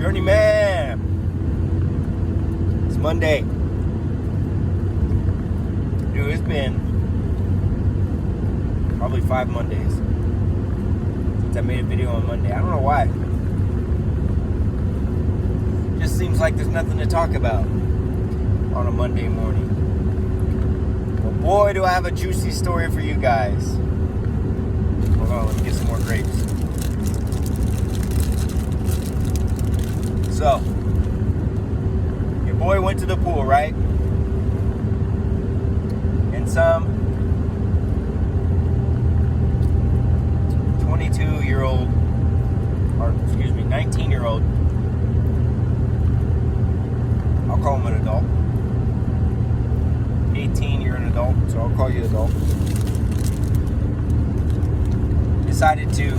Journeyman. It's Monday. Dude, it's been probably 5 Mondays since I made a video on Monday. I don't know why. Just seems like there's nothing to talk about on a Monday morning. Well, boy, do I have a juicy story for you guys. Hold on, let me get some more grapes. So, your boy went to the pool, right? And some 22-year-old, or excuse me, 19-year-old, I'll call him an adult. 18, you're an adult, so I'll call you adult. Decided to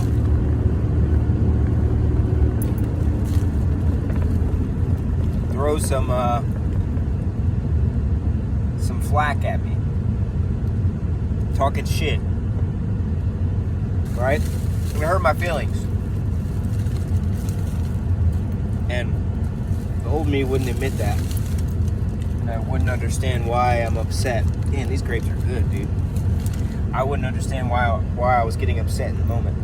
throw some flack at me, talking shit, right? It hurt my feelings, and the old me wouldn't admit that, and I wouldn't understand why I'm upset. Man, these grapes are good, dude. I wouldn't understand why I was getting upset in the moment.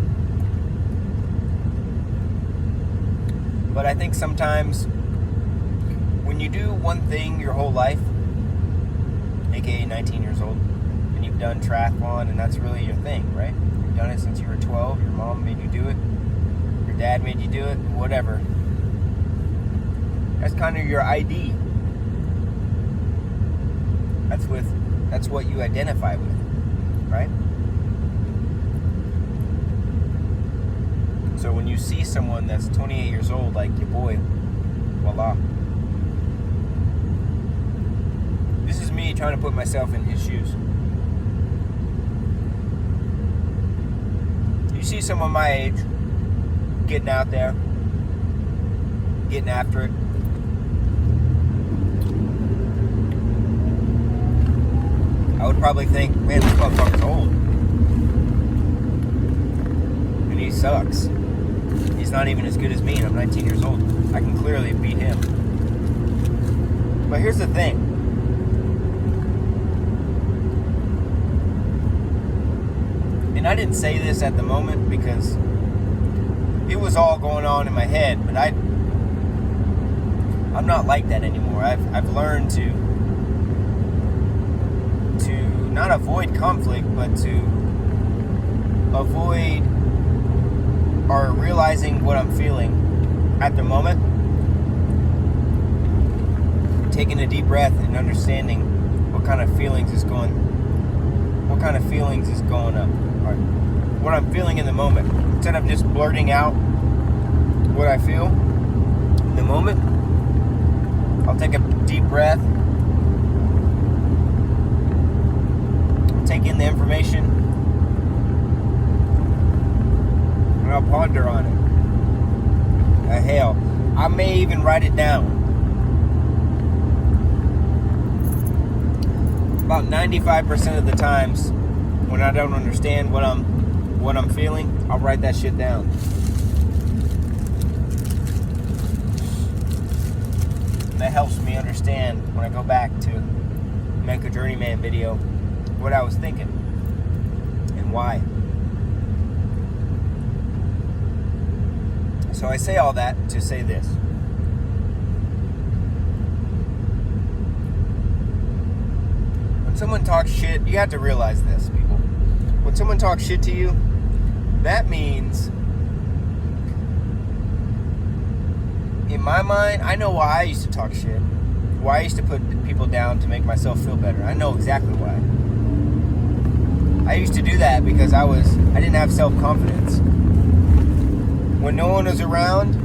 But I think sometimes when you do one thing your whole life, aka 19 years old, and you've done triathlon and that's really your thing, right? You've done it since you were 12, your mom made you do it, your dad made you do it, whatever. That's kind of your ID. That's what you identify with, right? So when you see someone that's 28 years old, like your boy, voila. This is me trying to put myself in his shoes. You see someone my age getting out there, getting after it. I would probably think, man, this motherfucker's old. And he sucks. He's not even as good as me, and I'm 19 years old. I can clearly beat him. But here's the thing. And I didn't say this at the moment because it was all going on in my head, but I'm not like that anymore. I've learned to not avoid conflict, but to avoid or realizing what I'm feeling at the moment, taking a deep breath and understanding what kind of feelings is going up, or what I'm feeling in the moment, instead of just blurting out what I feel in the moment. I'll take a deep breath, take in the information, and I'll ponder on it. Hell, I may even write it down. About 95% of the times when I don't understand what I'm feeling, I'll write that shit down. That helps me understand when I go back to make a Journeyman video what I was thinking and why. So I say all that to say this. When someone talks shit, you have to realize this, people. When someone talks shit to you, that means, in my mind, I know why I used to talk shit. Why I used to put people down to make myself feel better. I know exactly why. I used to do that because I didn't have self-confidence. When no one was around,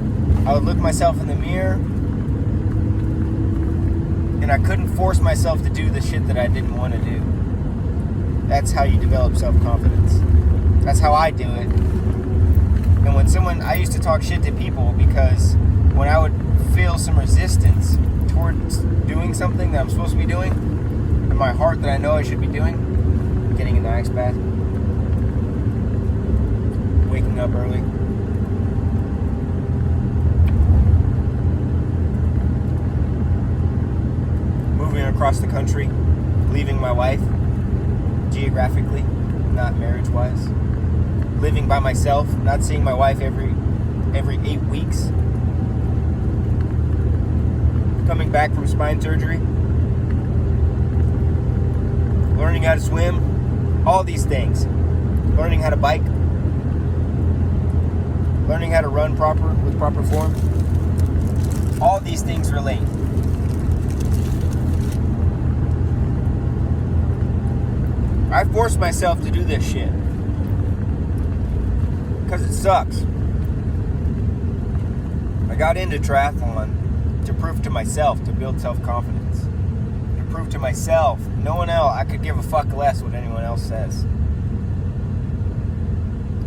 I would look myself in the mirror, and I couldn't force myself to do the shit that I didn't want to do. That's how you develop self-confidence. That's how I do it. And when I used to talk shit to people because when I would feel some resistance towards doing something that I'm supposed to be doing, in my heart that I know I should be doing, getting an ice bath, waking up early, across the country, leaving my wife, geographically, not marriage-wise. Living by myself, not seeing my wife every 8 weeks. Coming back from spine surgery. Learning how to swim. All these things. Learning how to bike. Learning how to run with proper form. All these things relate. I forced myself to do this shit. Because it sucks. I got into triathlon to prove to myself, to build self-confidence. To prove to myself, no one else, I could give a fuck less what anyone else says.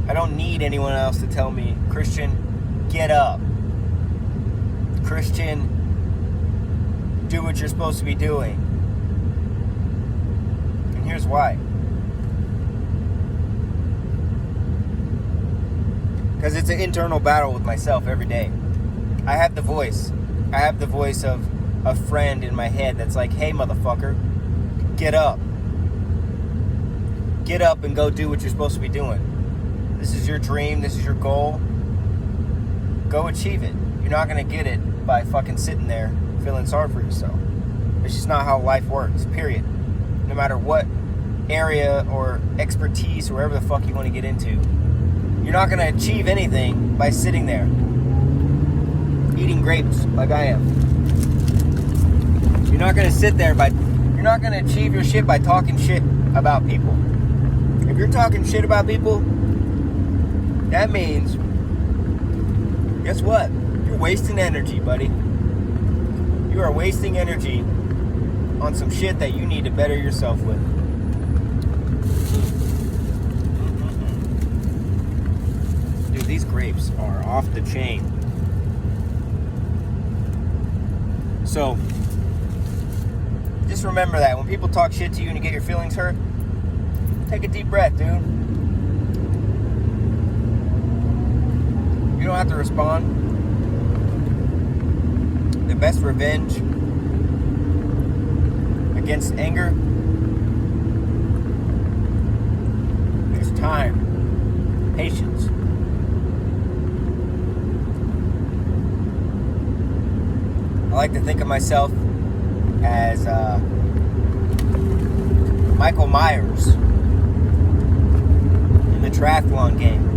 I don't need anyone else to tell me, Christian, get up. Christian, do what you're supposed to be doing. And here's why. Because it's an internal battle with myself every day. I have the voice. I have the voice of a friend in my head that's like, hey, motherfucker, get up. Get up and go do what you're supposed to be doing. This is your dream. This is your goal. Go achieve it. You're not going to get it by fucking sitting there feeling sorry for yourself. It's just not how life works, period. No matter what area or expertise or wherever the fuck you want to get into, you're not going to achieve anything by sitting there eating grapes like I am. You're not going to sit there you're not going to achieve your shit by talking shit about people. If you're talking shit about people, that means, guess what? You're wasting energy, buddy. You are wasting energy on some shit that you need to better yourself with. Dude, these grapes are off the chain. So, just remember that when people talk shit to you and you get your feelings hurt, take a deep breath, dude. You don't have to respond. The best revenge against anger is time, patience. I like to think of myself as Michael Myers in the triathlon game.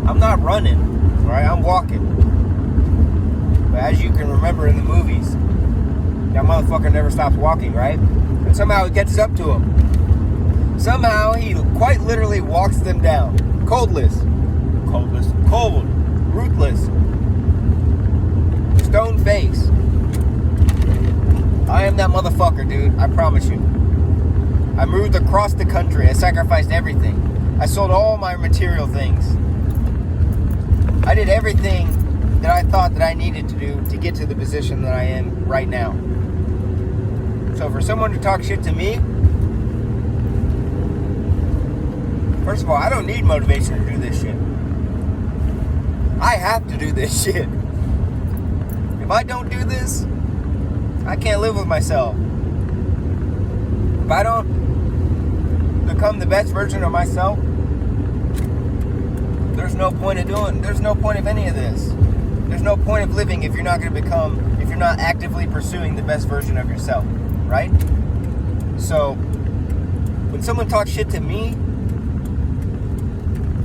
I'm not running, right? I'm walking. But as you can remember in the movies, that motherfucker never stops walking, right? And somehow it catches up to him. Somehow he quite literally walks them down. Cold, ruthless, stone face. I am that motherfucker, dude. I promise you. I moved across the country. I sacrificed everything. I sold all my material things. I did everything that I thought that I needed to do to get to the position that I am right now. So for someone to talk shit to me, first of all, I don't need motivation to do this shit. I have to do this shit. If I don't do this, I can't live with myself. If I don't become the best version of myself, there's no point of any of this. There's no point of living if you're not actively pursuing the best version of yourself, right? So, when someone talks shit to me,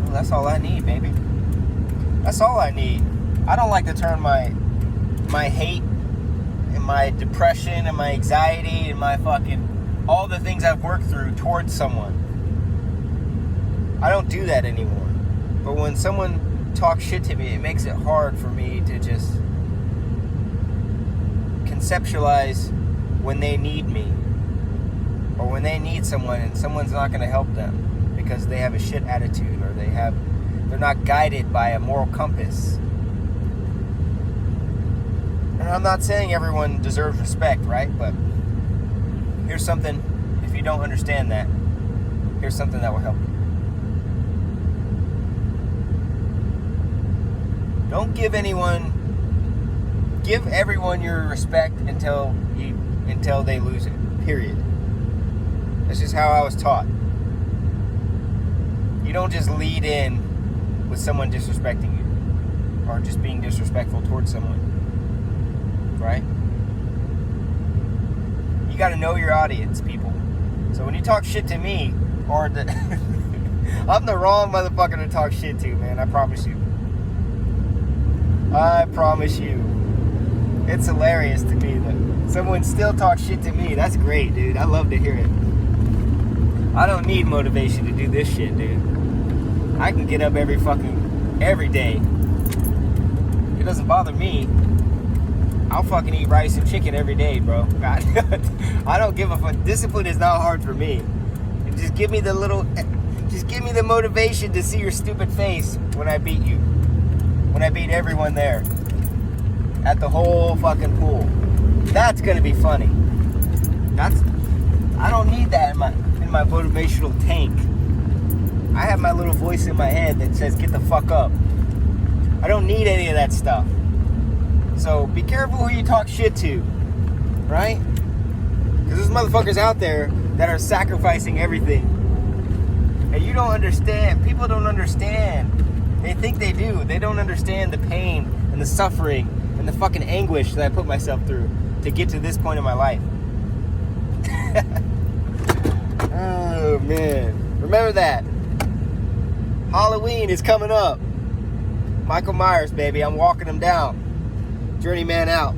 well, that's all I need, baby. That's all I need. I don't like to turn my hate and my depression and my anxiety and my fucking all the things I've worked through towards someone. I don't do that anymore. But when someone talks shit to me, it makes it hard for me to just conceptualize when they need me or when they need someone and someone's not going to help them because they have a shit attitude or they're not guided by a moral compass. And I'm not saying everyone deserves respect, right? But here's something, if you don't understand that, here's something that will help you. Don't give anyone give everyone your respect until they lose it. Period. That's just how I was taught. You don't just lead in with someone disrespecting you or just being disrespectful towards someone, right? You got to know your audience, people. So when you talk shit to me, or I'm the wrong motherfucker to talk shit to, man. I promise you. I promise you. It's hilarious to me that someone still talks shit to me. That's great, dude. I love to hear it. I don't need motivation to do this shit, dude. I can get up every day. It doesn't bother me. I'll fucking eat rice and chicken every day, bro. God, I don't give a fuck. Discipline is not hard for me. Just give me the motivation to see your stupid face when I beat you. When I beat everyone there. At the whole fucking pool. That's gonna be funny. I don't need that in my motivational tank. I have my little voice in my head that says, get the fuck up. I don't need any of that stuff. So be careful who you talk shit to, right? Because there's motherfuckers out there that are sacrificing everything. And you don't understand. People don't understand. They think they do. They don't understand the pain and the suffering and the fucking anguish that I put myself through to get to this point in my life. Oh, man. Remember that. Halloween is coming up. Michael Myers, baby. I'm walking him down. Journeyman out.